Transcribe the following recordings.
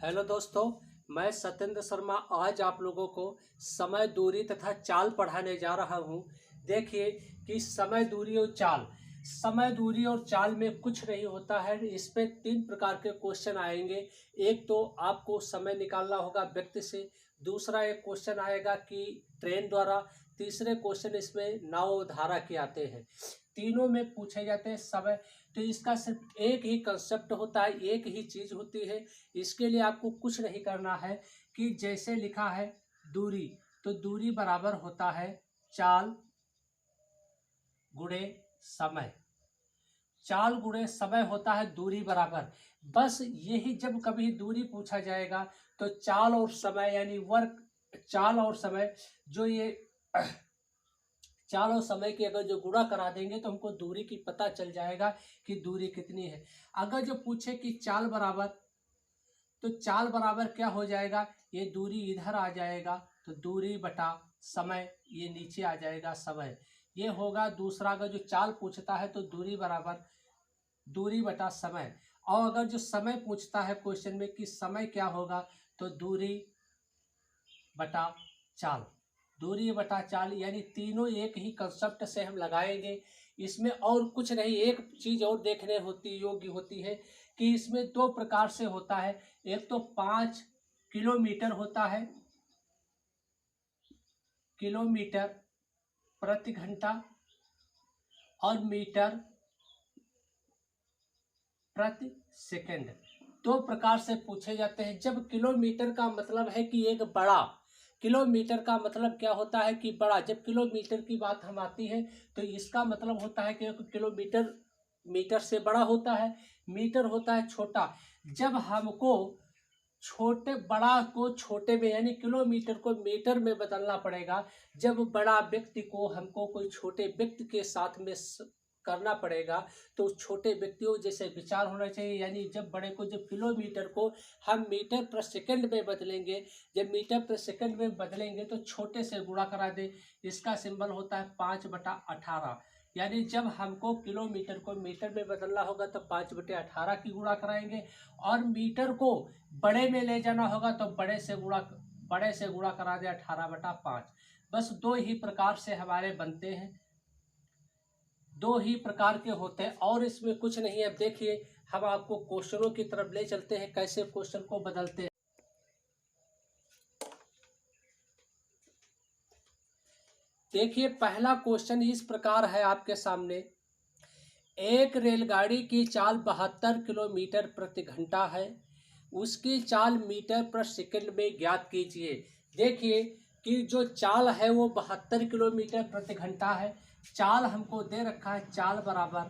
Hello दोस्तों, मैं सत्येंद्र शर्मा आज आप लोगों को समय, दूरी तथा चाल पढ़ाने जा रहा हूं। देखिए कि समय, दूरी और चाल। समय, दूरी और चाल में कुछ नहीं होता है। इस पे 3 प्रकार के क्वेश्चन आएंगे। एक तो आपको समय निकालना होगा व्यक्ति से, दूसरा एक क्वेश्चन आएगा कि ट्रेन द्वारा, तीसरे क्वेश्चन इसमें नाव और धारा के आते हैं। तीनों में पूछे जाते हैं समय। तो इसका सिर्फ एक ही कंसेप्ट होता है, एक ही चीज होती है। इसके लिए आपको कुछ नहीं करना है कि जैसे लिखा है दूरी, तो दूरी बराबर होता है चाल गुणे समय। चाल गुणे समय होता है दूरी बराबर। बस यही, जब कभी दूरी पूछा जाएगा तो चाल और समय यानी वर्क, चाल और समय, जो ये चाल और समय की अगर जो गुणा करा देंगे तो हमको दूरी की पता चल जाएगा कि दूरी कितनी है। अगर जो पूछे कि चाल बराबर, तो चाल बराबर क्या हो जाएगा, ये दूरी इधर आ जाएगा तो दूरी बटा समय, ये नीचे आ जाएगा समय, ये होगा दूसरा। अगर जो चाल पूछता है तो दूरी बराबर दूरी बटा समय। और अगर जो समय पूछता है क्वेश्चन में कि समय क्या होगा, तो दूरी बटा चाल, दूरी बटा चाल, यानी तीनों एक ही कंसेप्ट से हम लगाएंगे। इसमें और कुछ नहीं, एक चीज और देखने होती योग्य होती है कि इसमें 2 प्रकार से होता है। एक तो 5 किलोमीटर होता है, किलोमीटर प्रति घंटा, और मीटर प्रति सेकंड। 2 प्रकार से पूछे जाते हैं। जब किलोमीटर का मतलब है कि एक बड़ा, किलोमीटर का मतलब क्या होता है कि बड़ा, जब किलोमीटर की बात हम आती है तो इसका मतलब होता है कि एक किलोमीटर मीटर से बड़ा होता है, मीटर होता है छोटा। जब हमको छोटे बड़ा को छोटे में यानी किलोमीटर को मीटर में बदलना पड़ेगा, जब बड़ा व्यक्ति को हमको कोई छोटे व्यक्ति के साथ में करना पड़ेगा, तो छोटे व्यक्तियों जैसे विचार होना चाहिए। यानी जब बड़े को, जब किलोमीटर को हम मीटर प्रति सेकंड में बदलेंगे, जब मीटर प्रति सेकंड में बदलेंगे तो छोटे से गुणा करा दे। इसका सिंबल होता है 5/18। यानी जब हमको किलोमीटर को मीटर में बदलना होगा तो 5/18 की गुणा कराएंगे, और मीटर को बड़े में ले जाना होगा तो बड़े से गुणा करा दे 18/5। बस 2 ही प्रकार से हमारे बनते हैं, 2 ही प्रकार के होते हैं, और इसमें कुछ नहीं है। अब देखिए, हम आपको क्वेश्चनों की तरफ ले चलते हैं, कैसे क्वेश्चन को बदलते हैं। देखिए, पहला क्वेश्चन इस प्रकार है आपके सामने। एक रेलगाड़ी की चाल 72 किलोमीटर प्रति घंटा है, उसकी चाल मीटर प्रति सेकंड में ज्ञात कीजिए। देखिए कि जो चाल है वो 72 किलोमीटर प्रति घंटा है। चाल हमको दे रखा है, चाल बराबर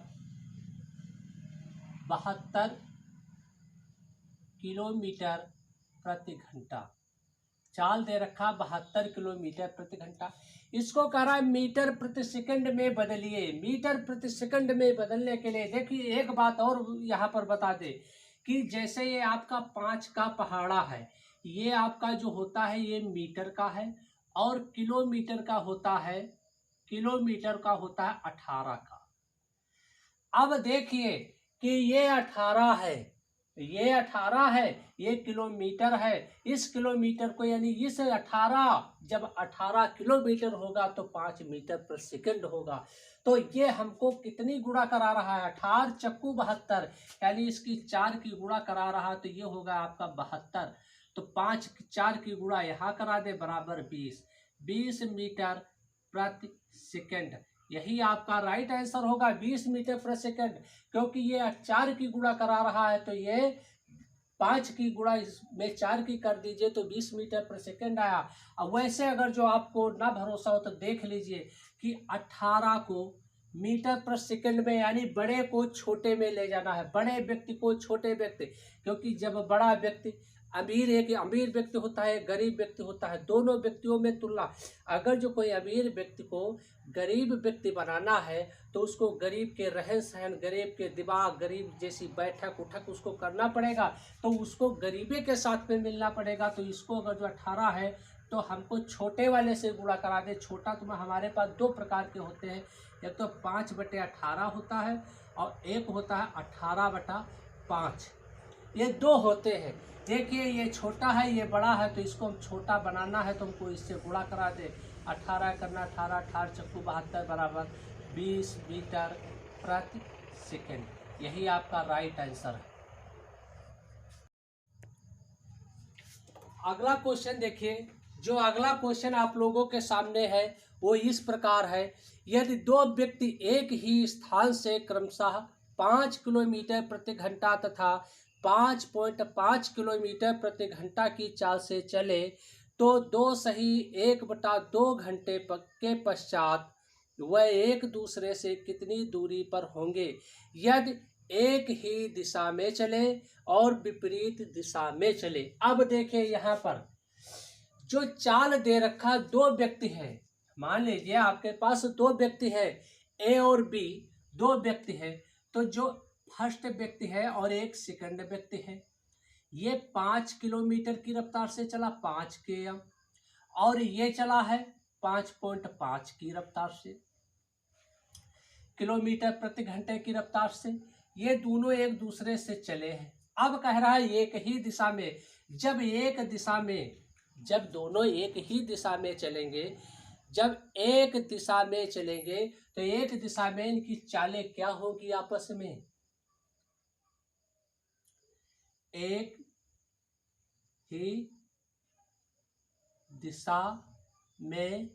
72 किलोमीटर प्रति घंटा। चाल दे रखा 72 किलोमीटर प्रति घंटा। इसको कह रहा है मीटर प्रति सेकंड में बदलिए। मीटर प्रति सेकंड में बदलने के लिए देखिए, एक बात और यहाँ पर बता दे कि जैसे ये आपका 5 का पहाड़ा है, ये आपका जो होता है ये मीटर का है, और किलोमीटर का होता है, किलोमीटर का होता है 18 का। अब देखिए कि ये 18 है, ये 18 है, ये किलोमीटर है। इस किलोमीटर को, यानी इस 18, जब 18 किलोमीटर होगा तो 5 मीटर प्रति सेकंड होगा। तो ये हमको कितनी गुणा करा रहा है, 18 चक्कू 72, यानी इसकी 4 की गुणा करा रहा, तो ये होगा आपका 72। तो 5 4 की गुणा यहाँ करा दे बराबर 20 मीटर प्रति सेकंड। यही आपका राइट आंसर होगा, 20 मीटर प्रति सेकंड। क्योंकि ये 4 की गुणा करा रहा है तो ये 5 की गुणा इसमें 4 की कर दीजिए तो 20 मीटर प्रति सेकंड आया। अब वैसे अगर जो आपको ना भरोसा हो तो देख लीजिए कि 18 को मीटर प्रति सेकंड में, यानी बड़े को छोटे में ले जाना है, बड़े व्यक्ति को छोटे व्यक्ति। क्योंकि जब बड़ा व्यक्ति, अमीर एक अमीर व्यक्ति होता है, गरीब व्यक्ति होता है, दोनों व्यक्तियों में तुलना। अगर जो कोई अमीर व्यक्ति को गरीब व्यक्ति बनाना है तो उसको गरीब के रहन सहन, गरीब के दिमाग, गरीब जैसी बैठक उठक उसको करना पड़ेगा, तो उसको गरीबी के साथ में मिलना पड़ेगा। तो इसको अगर जो 18 है तो हमको छोटे वाले से गुणा करा दे। छोटा तो हमारे पास 2 प्रकार के होते हैं, एक तो 5/18 होता है और एक होता है 18/5। ये दो होते हैं। देखिए ये छोटा है ये बड़ा है, तो इसको हम छोटा बनाना है तो हमको इससे गुणा करा दे। 18 करना 18, 18 चक्कू 72 बराबर 20 मीटर प्रति सेकेंड। यही आपका राइट आंसर है। अगला क्वेश्चन देखिए, जो अगला क्वेश्चन आप लोगों के सामने है वो इस प्रकार है। यदि दो व्यक्ति एक ही स्थान से क्रमशः 5 किलोमीटर प्रति घंटा तथा 5.5 किलोमीटर प्रति घंटा की चाल से चले, तो दो सही 1/2 घंटे के पश्चात वह एक दूसरे से कितनी दूरी पर होंगे यदि एक ही दिशा में चले और विपरीत दिशा में चले। अब देखिए यहाँ पर जो चाल दे रखा, दो व्यक्ति हैं, मान लीजिए आपके पास दो व्यक्ति हैं, ए और बी, दो व्यक्ति हैं। तो जो फर्स्ट व्यक्ति है और एक सेकंड व्यक्ति है, ये 5 किलोमीटर की रफ्तार से चला 5 km, और ये चला है 5.5 की रफ्तार से, किलोमीटर प्रति घंटे की रफ्तार से। ये दोनों एक दूसरे से चले हैं। अब कह रहा है एक ही दिशा में, जब दोनों एक ही दिशा में चलेंगे, जब एक दिशा में चलेंगे तो एक दिशा में इनकी चालें क्या होगी आपस में? एक ही दिशा में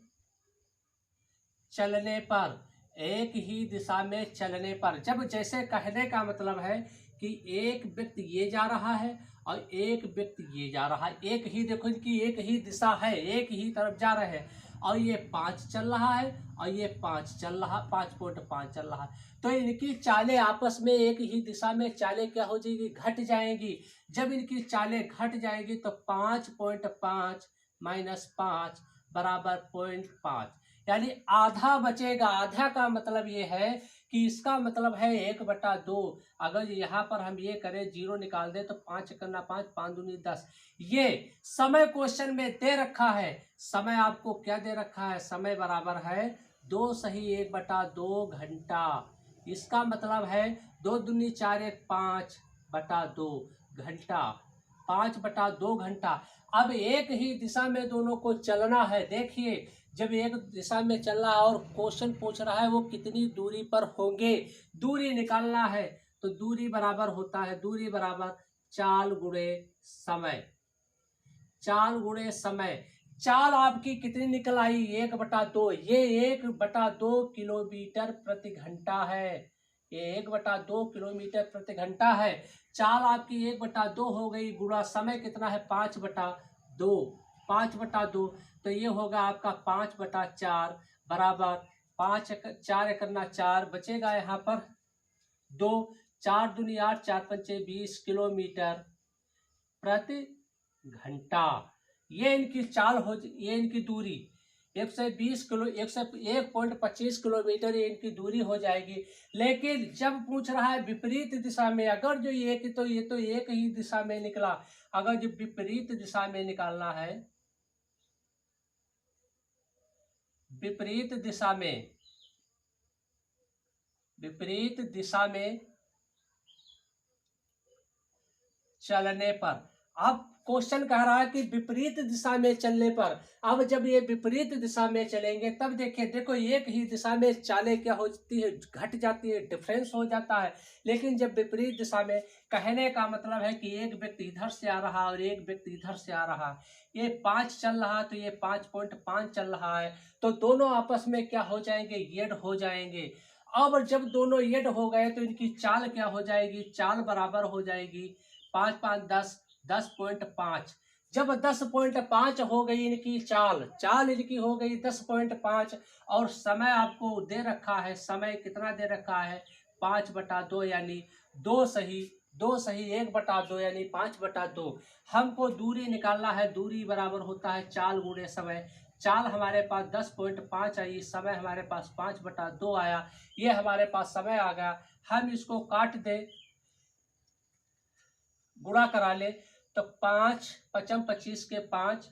चलने पर, एक ही दिशा में चलने पर, जब जैसे कहने का मतलब है कि एक व्यक्ति ये जा रहा है और एक व्यक्ति ये जा रहा है, एक ही, देखो इनकी एक ही दिशा है, एक ही तरफ जा रहे हैं, और ये 5 चल रहा है और ये 5 चल रहा, 5.5 चल रहा है, तो इनकी चालें आपस में एक ही दिशा में चालें क्या हो जाएगी? घट जाएंगी। जब इनकी चालें घट जाएंगी तो 5.5 माइनस 5 बराबर 0.5, यानी आधा बचेगा। आधा का मतलब ये है कि इसका मतलब है 1/2। अगर यहाँ पर हम ये करें, 0 निकाल दें तो 5 करना 5, 5 दूनी 10। ये समय क्वेश्चन में दे रखा है, समय आपको क्या दे रखा है? समय बराबर है 2 सही 1/2 घंटा। इसका मतलब है 2 दूनी 4, 1 5/2 घंटा, 5/2 घंटा। अब एक ही दिशा में दोनों को चलना है। देखिए जब एक दिशा में चल रहा है और क्वेश्चन पूछ रहा है वो कितनी दूरी पर होंगे, दूरी निकालना है, तो दूरी बराबर होता है, दूरी बराबर चाल गुणे समय, चाल गुणे समय। चाल आपकी कितनी निकल आई? 1/2। ये 1/2 किलोमीटर प्रति घंटा है, ये 1/2 किलोमीटर प्रति घंटा है। चाल आपकी 1/2 हो गई, गुणा समय कितना है? 5/2, 5/2, तो ये होगा आपका 5/4 बराबर 5, 4 करना 4, बचेगा यहाँ पर 2, 4 दूनी 8, 4 पंचे 20 किलोमीटर प्रति घंटा। ये इनकी चाल हो, ये इनकी दूरी 1.25 किलोमीटर ये इनकी दूरी हो जाएगी। लेकिन जब पूछ रहा है विपरीत दिशा में, अगर जो ये तो एक ही दिशा में निकला, अगर जो विपरीत दिशा में निकालना है, विपरीत दिशा में चलने पर, अब क्वेश्चन कह रहा है कि विपरीत दिशा में चलने पर। अब जब ये विपरीत दिशा में चलेंगे तब देखिए, देखो एक ही दिशा में चालें क्या होती है? घट जाती है, डिफरेंस हो जाता है। लेकिन जब विपरीत दिशा में, कहने का मतलब है कि एक व्यक्ति इधर से आ रहा है और एक व्यक्ति इधर से आ रहा है, ये 5 चल रहा है तो ये 5.5 चल रहा है, तो दोनों आपस में क्या हो जाएंगे? येड हो जाएंगे। अब जब दोनों येड हो गए तो इनकी चाल क्या हो जाएगी? चाल बराबर हो जाएगी 5 5 10, 10.5। जब 10.5 हो गई इनकी चाल इनकी हो गई 10.5, और समय आपको दे रखा है, समय कितना दे रखा है? 5/2, यानी 2 सही 1/2 यानी 5/2। हमको दूरी निकालना है, दूरी बराबर होता है चाल गुणे समय। चाल हमारे पास 10.5 आई, समय हमारे पास 5/2 आया, ये हमारे पास समय आ गया। हम इसको काट दे, गुणा करा ले, तो 5 5 25 के 5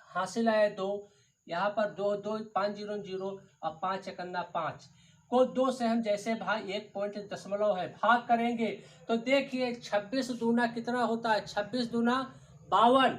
हासिल आए 2, यहाँ पर 2 2 5 0 0 और 5 1 5, को 2 से हम जैसे भाग 1.0 है भाग करेंगे तो देखिए 26 दूना कितना होता है, 26 दूना 52।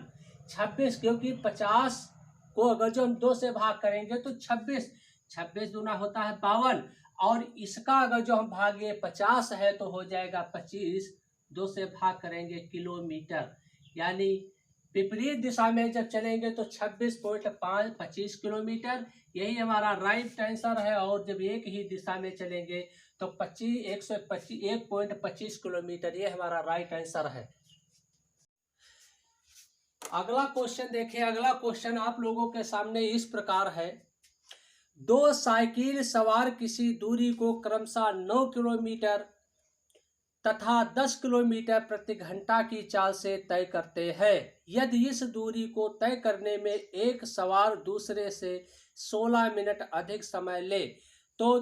26 क्योंकि 50 को अगर जो हम 2 से भाग करेंगे तो 26 दूना होता है 52, और इसका अगर जो हम भागे 50 है तो हो जाएगा 25, 2 से भाग करेंगे किलोमीटर, यानी विपरीत दिशा में जब चलेंगे तो 26.5 किलोमीटर, यही हमारा राइट आंसर है। और जब एक ही दिशा में चलेंगे तो 1.25 किलोमीटर, ये हमारा राइट आंसर है। अगला क्वेश्चन देखिए। अगला क्वेश्चन आप लोगों के सामने इस प्रकार है, 2 साइकिल सवार किसी दूरी को क्रमशः 9 किलोमीटर तथा 10 किलोमीटर प्रति घंटा की चाल से तय करते हैं। यदि इस दूरी को तय करने में एक सवार दूसरे से 16 मिनट अधिक समय ले तो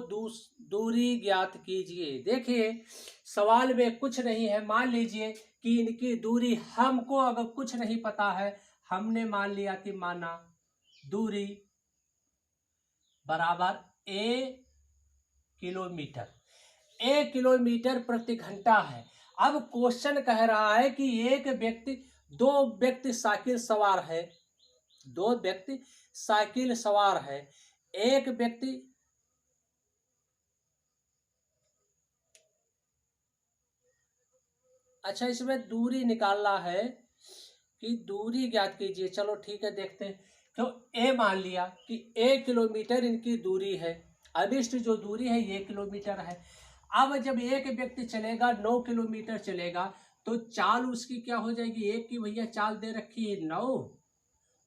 दूरी ज्ञात कीजिए। देखिए सवाल में कुछ नहीं है, मान लीजिए कि इनकी दूरी, हमको अगर कुछ नहीं पता है, हमने मान लिया कि माना दूरी बराबर किलोमीटर, 1 किलोमीटर प्रति घंटा है। अब क्वेश्चन कह रहा है कि दो व्यक्ति साइकिल सवार है, 2 व्यक्ति साइकिल सवार है, एक व्यक्ति अच्छा इसमें दूरी निकालना है कि दूरी ज्ञात कीजिए। चलो ठीक है, देखते हैं। तो ए मान लिया कि 1 किलोमीटर इनकी दूरी है, अभिष्ट जो दूरी है ये किलोमीटर है। अब जब एक व्यक्ति चलेगा 9 किलोमीटर चलेगा तो चाल उसकी क्या हो जाएगी, एक की भैया चाल दे रखी है 9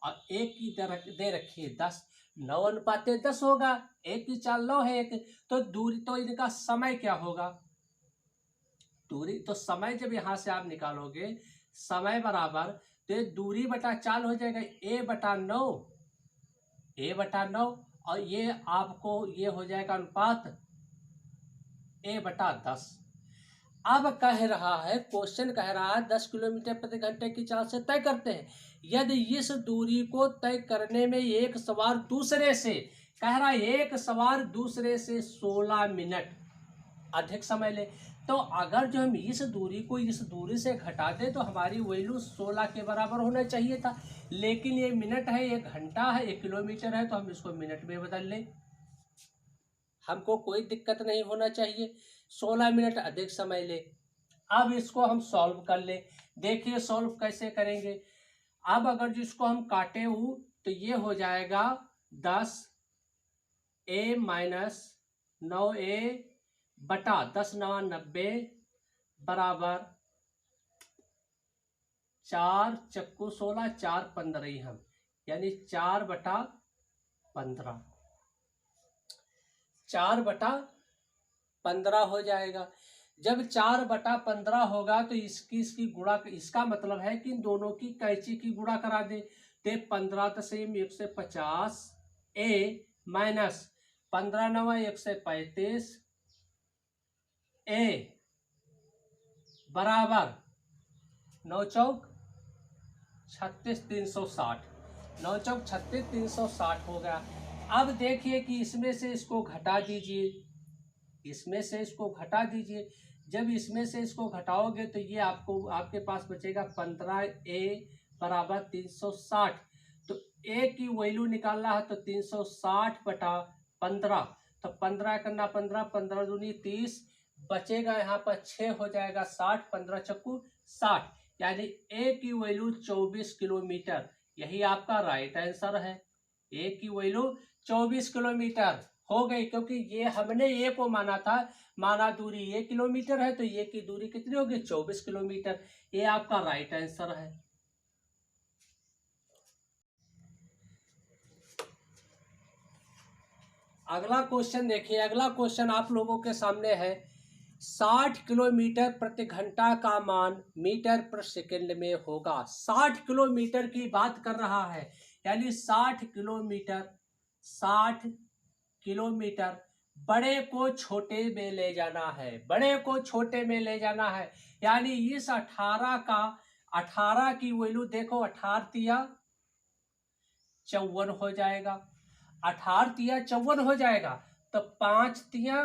और एक की दे रखी है 10, 9:10 होगा, एक की चाल 9 है, एक तो दूरी, तो इनका समय क्या होगा, दूरी तो समय जब यहां से आप निकालोगे समय बराबर तो दूरी बटा चाल हो जाएगा a/9 और ये आपको ये हो जाएगा अनुपात a/10। अब कह रहा है, क्वेश्चन कह रहा है 10 किलोमीटर प्रति घंटे की चाल से तय करते हैं। यदि इस दूरी को तय करने में एक सवार दूसरे से, कह रहा है एक सवार दूसरे से 16 मिनट अधिक समय ले, तो अगर जो हम इस दूरी को इस दूरी से घटा दें तो हमारी वैल्यू 16 के बराबर होना चाहिए था, लेकिन ये मिनट है, ये घंटा है, 1 किलोमीटर है, तो हम इसको मिनट में बदल लें, हमको कोई दिक्कत नहीं होना चाहिए, 16 मिनट अधिक समय ले। अब इसको हम सॉल्व कर ले। देखिए सॉल्व कैसे करेंगे। अब अगर जिसको हम काटे तो ये हो जाएगा 10a माइनस 9a बटा 10×9 = 90 बराबर 4 चक्कू 16 4 15 ही हम, यानी 4/15 4/15 हो जाएगा। जब 4/15 होगा तो इसकी गुणा, इसका मतलब है कि इन दोनों की कैंची की गुणा करा दे, तो 15×150 a माइनस 15×9 = 135 a बराबर 9×4 = 36 360, 9×4 = 36 360 हो गया। अब देखिए कि इसमें से इसको घटा दीजिए, इसमें से इसको घटा दीजिए। जब इसमें से इसको घटाओगे तो ये आपके पास बचेगा 15a बराबर 360। तो a की वैल्यू निकालना है तो 360/15, तो 15 करना 15, 15 दूनी 30, बचेगा यहाँ पर 6 हो जाएगा 60, 15 चक्कू 60, यानी a की वैल्यू 24 किलोमीटर। यही आपका राइट आंसर है, a की वैल्यू 24 किलोमीटर हो गई, क्योंकि ये हमने ए को माना था, माना दूरी 1 किलोमीटर है, तो ये की दूरी कितनी होगी 24 किलोमीटर। ये आपका राइट आंसर है। अगला क्वेश्चन देखिए। अगला क्वेश्चन आप लोगों के सामने है, 60 किलोमीटर प्रति घंटा का मान मीटर प्रति सेकंड में होगा। 60 किलोमीटर की बात कर रहा है, यानी 60 किलोमीटर बड़े को छोटे में ले जाना है, बड़े को छोटे में ले जाना है, यानी इस 18 की वैल्यू देखो, 18×3 = 54 हो जाएगा, 18×3 = 54 हो जाएगा। तो 5 तिया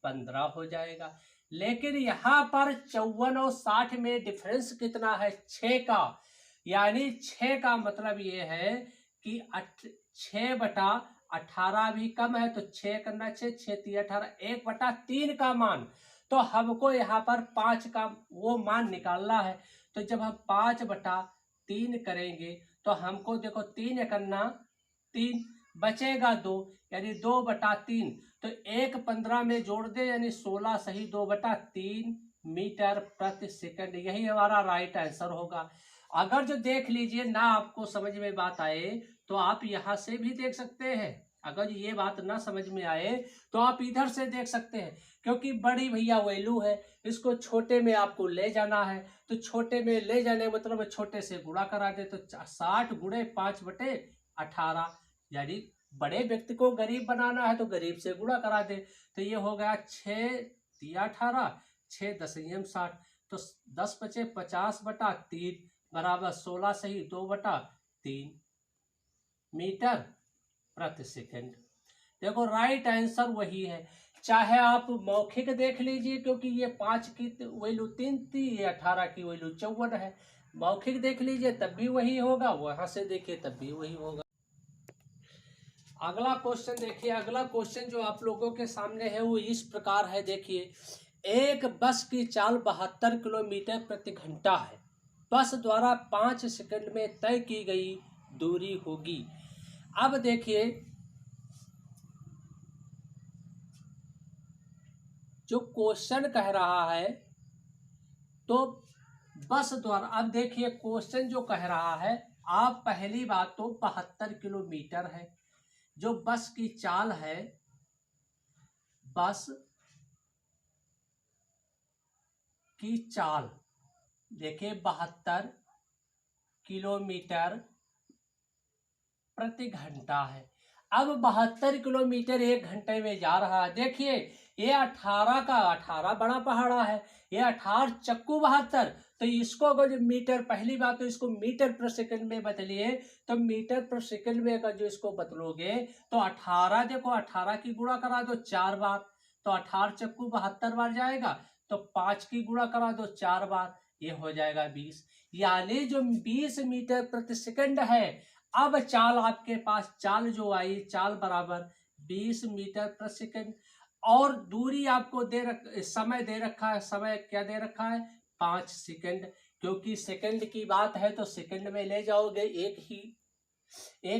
15 हो जाएगा। लेकिन यहाँ पर 54 और 60 में डिफरेंस कितना है? 6 का। यानी 6 का मतलब ये है कि 6/18 भी कम है, तो 6 करना 6, 6×3 = 18, 1/3 का मान। तो हमको यहाँ पर 5 का वो मान निकालना है। तो जब हम 5/3 करेंगे तो हमको देखो 3 करना 3, बचेगा 2, यानी 2/3। तो 1/15 में जोड़ दे, यानी 16 सही 2/3 मीटर प्रति सेकंड। यही हमारा राइट आंसर होगा। अगर जो देख लीजिए ना आपको समझ में बात आए तो आप यहाँ से भी देख सकते हैं। अगर ये बात ना समझ में आए तो आप इधर से देख सकते हैं, क्योंकि बड़ी भैया वैल्यू है, इसको छोटे में आपको ले जाना है। तो छोटे में ले जाने मतलब छोटे से गुणा करा दे, तो 60 गुणे 5/18, यानी बड़े व्यक्ति को गरीब बनाना है तो गरीब से गुणा करा दे। तो ये हो गया 6×3 = 18, 6×10 = 60, तो 10 बचे 50/3 बराबर 16 सही 2/3 मीटर प्रति सेकंड। देखो राइट आंसर वही है। चाहे आप मौखिक देख लीजिए, क्योंकि ये 5 की वैल्यू 3 थी, ये 18 की वैल्यू 54 है। मौखिक देख लीजिए तब भी वही होगा, वहां से देखिए तब भी वही होगा। अगला क्वेश्चन देखिए। अगला क्वेश्चन जो आप लोगों के सामने है वो इस प्रकार है। देखिए, एक बस की चाल 72 किलोमीटर प्रति घंटा है। बस द्वारा 5 सेकंड में तय की गई दूरी होगी। अब देखिए, जो क्वेश्चन कह रहा है तो बस द्वारा, अब देखिए क्वेश्चन जो कह रहा है, आप पहली बात तो 72 किलोमीटर है जो बस की चाल है। बस की चाल देखिए 72 किलोमीटर प्रति घंटा है। अब 72 किलोमीटर 1 घंटे में जा रहा है। देखिए ये 18 बड़ा पहाड़ा है, ये 18 चक्कू 72, तो इसको अगर मीटर, पहली बात तो इसको मीटर पर सेकंड में बदलिए, तो मीटर पर सेकंड में अगर जो इसको बदलोगे तो 18, देखो 18 की गुणा करा दो 4 बार, तो 18 चक्कू 72 बार जाएगा, तो 5 की गुणा करा दो 4 बार, ये हो जाएगा 20। यानी जो 20 मीटर प्रति सेकंड है। अब चाल आपके पास, चाल जो आई, चाल बराबर 20 मीटर प्रति सेकंड, और दूरी आपको समय दे रखा है। समय क्या दे रखा है? 5 सेकंड, क्योंकि सेकंड की बात है तो सेकंड में ले जाओगे एक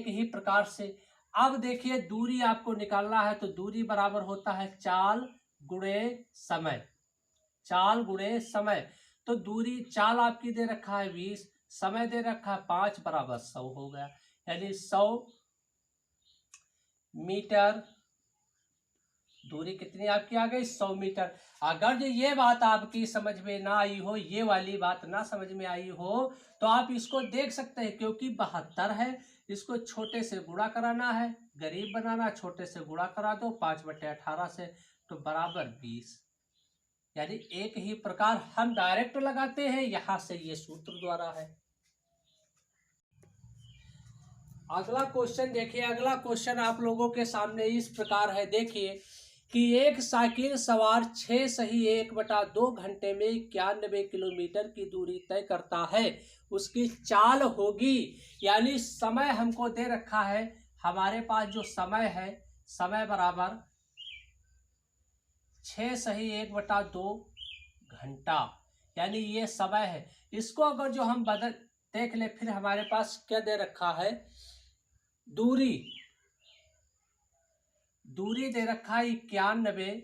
ही प्रकार से। अब देखिए दूरी आपको निकालना है, तो दूरी बराबर होता है चाल गुणे समय। चाल गुणे समय, तो दूरी, चाल आपकी दे रखा है 20, समय दे रखा है 5, बराबर 100 हो गया। यानी 100 मीटर, दूरी कितनी आपकी आ गई? 100 मीटर। अगर जो ये बात आपकी समझ में ना आई हो, ये वाली बात ना समझ में आई हो, तो आप इसको देख सकते हैं, क्योंकि 72 है, इसको छोटे से गुणा कराना है, गरीब बनाना, छोटे से गुणा करा दो 5/18 से, तो बराबर 20। यानी एक ही प्रकार हम डायरेक्ट लगाते हैं, यहां से ये सूत्र द्वारा है। अगला क्वेश्चन देखिए। अगला क्वेश्चन आप लोगों के सामने इस प्रकार है। देखिए कि एक साइकिल सवार 6 सही 1/2 घंटे में 91 किलोमीटर की दूरी तय करता है, उसकी चाल होगी। यानी समय हमको दे रखा है, हमारे पास जो समय है, समय बराबर 6 सही 1/2 घंटा, यानी ये समय है। इसको अगर जो हम बदल देख ले, फिर हमारे पास क्या दे रखा है? दूरी दे रखा है 91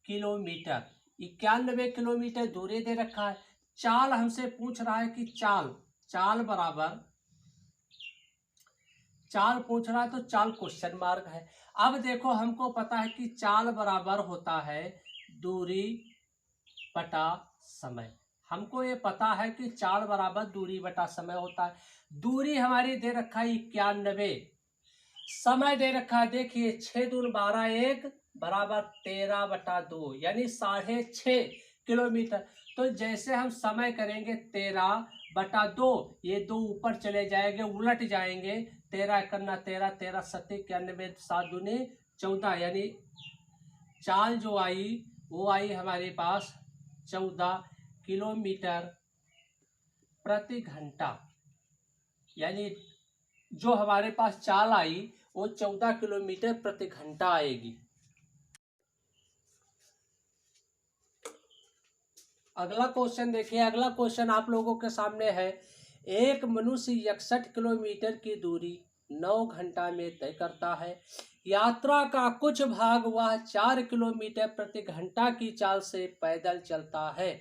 किलोमीटर। 91 किलोमीटर दूरी दे रखा है। चाल हमसे पूछ रहा है कि चाल बराबर, चाल पूछ रहा है तो चाल क्वेश्चन मार्क है। अब देखो हमको पता है कि चाल बराबर होता है दूरी बटा समय। हमको ये पता है कि चाल बराबर दूरी बटा समय होता है। दूरी हमारी दे रखा है 91, समय दे रखा है, देखिए 6 दूनी 12, 1 बराबर 13/2, यानी 6.5 किलोमीटर। तो जैसे हम समय करेंगे 13 बटा 2, ये 2 ऊपर चले जाएंगे, उलट जाएंगे। 13 करना 13, 13 सत्ते 91, 7 दूनी 14, यानी चाल जो आई वो आई हमारे पास 14 किलोमीटर प्रति घंटा। यानी जो हमारे पास चाल आई वो 14 किलोमीटर प्रति घंटा आएगी। अगला क्वेश्चन देखिए। अगला क्वेश्चन आप लोगों के सामने है। एक मनुष्य 61 किलोमीटर की दूरी 9 घंटा में तय करता है। यात्रा का कुछ भाग वह 4 किलोमीटर प्रति घंटा की चाल से पैदल चलता है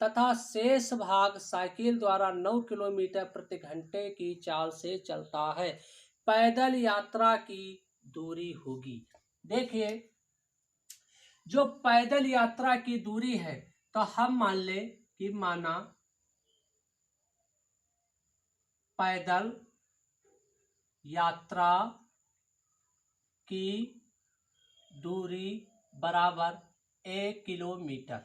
तथा शेष भाग साइकिल द्वारा 9 किलोमीटर प्रति घंटे की चाल से चलता है। पैदल यात्रा की दूरी होगी। देखिए, जो पैदल यात्रा की दूरी है तो हम मान ले कि माना पैदल यात्रा की दूरी बराबर 1 किलोमीटर।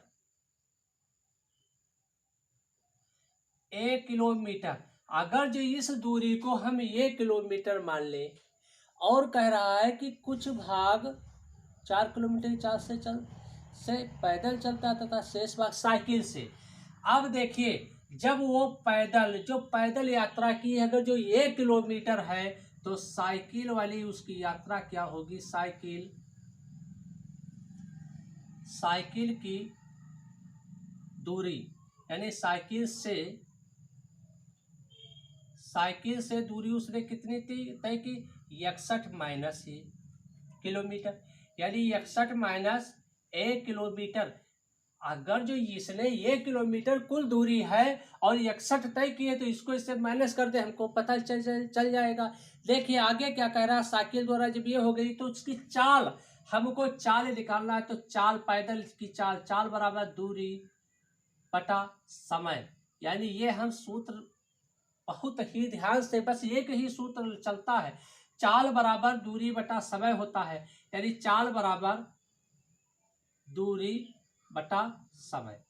1 किलोमीटर, अगर जो इस दूरी को हम 1 किलोमीटर मान लें और कह रहा है कि कुछ भाग 4 किलोमीटर की चाल से पैदल चलता है तथा शेष भाग साइकिल से। अब देखिए, जब वो जो पैदल यात्रा की है, अगर जो 1 किलोमीटर है तो साइकिल वाली उसकी यात्रा क्या होगी? साइकिल की दूरी, यानी साइकिल से दूरी उसने कितनी तय की? 61 माइनस किलोमीटर, यानी 61 माइनस 1 किलोमीटर। अगर जो इसने 1 किलोमीटर कुल दूरी है और 61 तय की है तो इसको इससे माइनस कर दे, हमको पता चल जाएगा। देखिए आगे क्या कह रहा है। साइकिल द्वारा जब ये हो गई तो उसकी चाल, हमको चाल निकालना है। तो चाल, पैदल की चाल बराबर दूरी बटा समय। यानी ये हम सूत्र बहुत ही ध्यान से, बस एक ही सूत्र चलता है। चाल बराबर दूरी बटा समय होता है, यानी चाल बराबर दूरी बटा समय।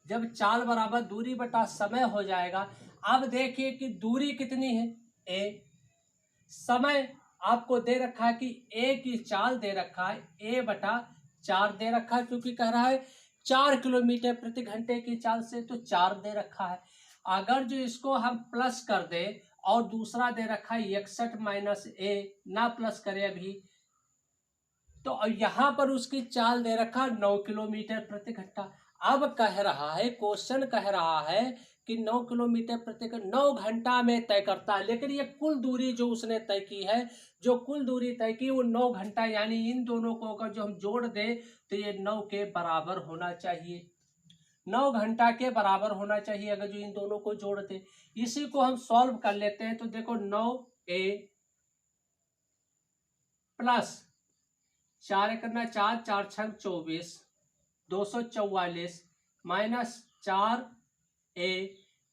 जब चाल बराबर दूरी बटा समय हो जाएगा, अब देखिए कि दूरी कितनी है? ए। समय आपको दे रखा है कि ए की चाल दे रखा है, ए बटा 4 दे रखा है, क्योंकि कह रहा है 4 किलोमीटर प्रति घंटे की चाल से, तो 4 दे रखा है। अगर जो इसको हम प्लस कर दे और दूसरा दे रखा है 61 माइनस ए, ना प्लस करे अभी, तो यहां पर उसकी चाल दे रखा 9 किलोमीटर प्रति घंटा। अब कह रहा है, क्वेश्चन कह रहा है कि 9 किलोमीटर प्रति घंटा 9 घंटा में तय करता है। लेकिन ये कुल दूरी जो उसने तय की है, जो कुल दूरी तय की वो 9 घंटा, यानी इन दोनों को अगर जो हम जोड़ दे तो ये 9 के बराबर होना चाहिए। 9 घंटा के बराबर होना चाहिए अगर जो इन दोनों को जोड़ दे। इसी को हम सॉल्व कर लेते हैं। तो देखो 9a प्लस 4 करना 4, 4 छंग 24, 244 माइनस 4a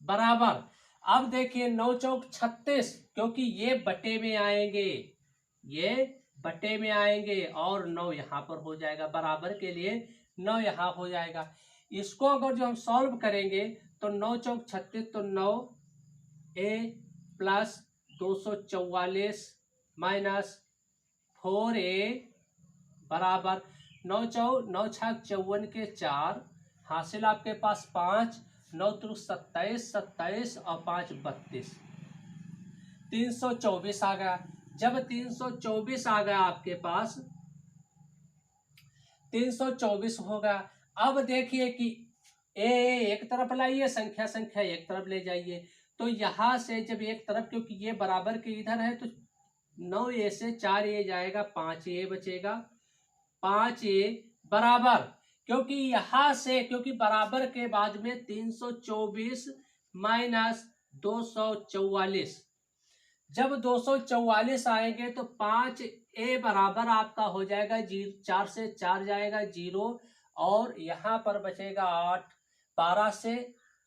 बराबर, अब देखिए 9 चौक 36, क्योंकि ये बटे में आएंगे, ये बटे में आएंगे और 9 यहाँ पर हो जाएगा, बराबर के लिए 9 यहाँ हो जाएगा। इसको अगर जो हम सॉल्व करेंगे तो 9 चौक 36, तो 9a प्लस 244 माइनस 4a बराबर 9 छाक 54 के 4, हासिल आपके पास 5, 9 त्रुक 27, 27 और 5 32, 324 आ गया। जब 324 आ गया आपके पास, 324 होगा। अब देखिए कि ए एक तरफ लाइए, संख्या एक तरफ ले जाइए। तो यहां से जब एक तरफ, क्योंकि ये बराबर के इधर है, तो 9a से 4a जाएगा, 5a बचेगा। 5a बराबर, क्योंकि यहां से, क्योंकि बराबर के बाद में 324 माइनस 244, जब 244 आएंगे तो 5a बराबर आपका हो जाएगा 4 से 4 जाएगा 0, और यहां पर बचेगा 8, 12 से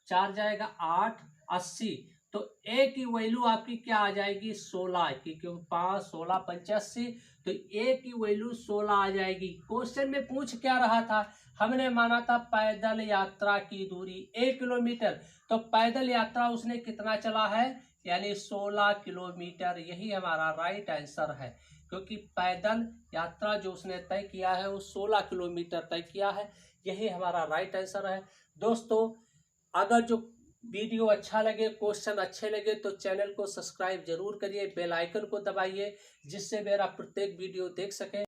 4 जाएगा 8, 80। तो ए की वैल्यू आपकी क्या आ जाएगी 16 की, क्योंकि 5 16 85, तो ए की वैल्यू 16 आ जाएगी। क्वेश्चन में पूछ क्या रहा था, हमने माना था पैदल यात्रा की दूरी 1 किलोमीटर, तो पैदल यात्रा उसने कितना चला है, यानी 16 किलोमीटर। यही हमारा राइट आंसर है, क्योंकि पैदल यात्रा जो उसने तय किया है वो 16 किलोमीटर तय किया है। यही हमारा राइट आंसर है। दोस्तों, अगर जो वीडियो अच्छा लगे, क्वेश्चन अच्छे लगे, तो चैनल को सब्सक्राइब जरूर करिए, बेल आइकन को दबाइए, जिससे मेरा प्रत्येक वीडियो देख सकें।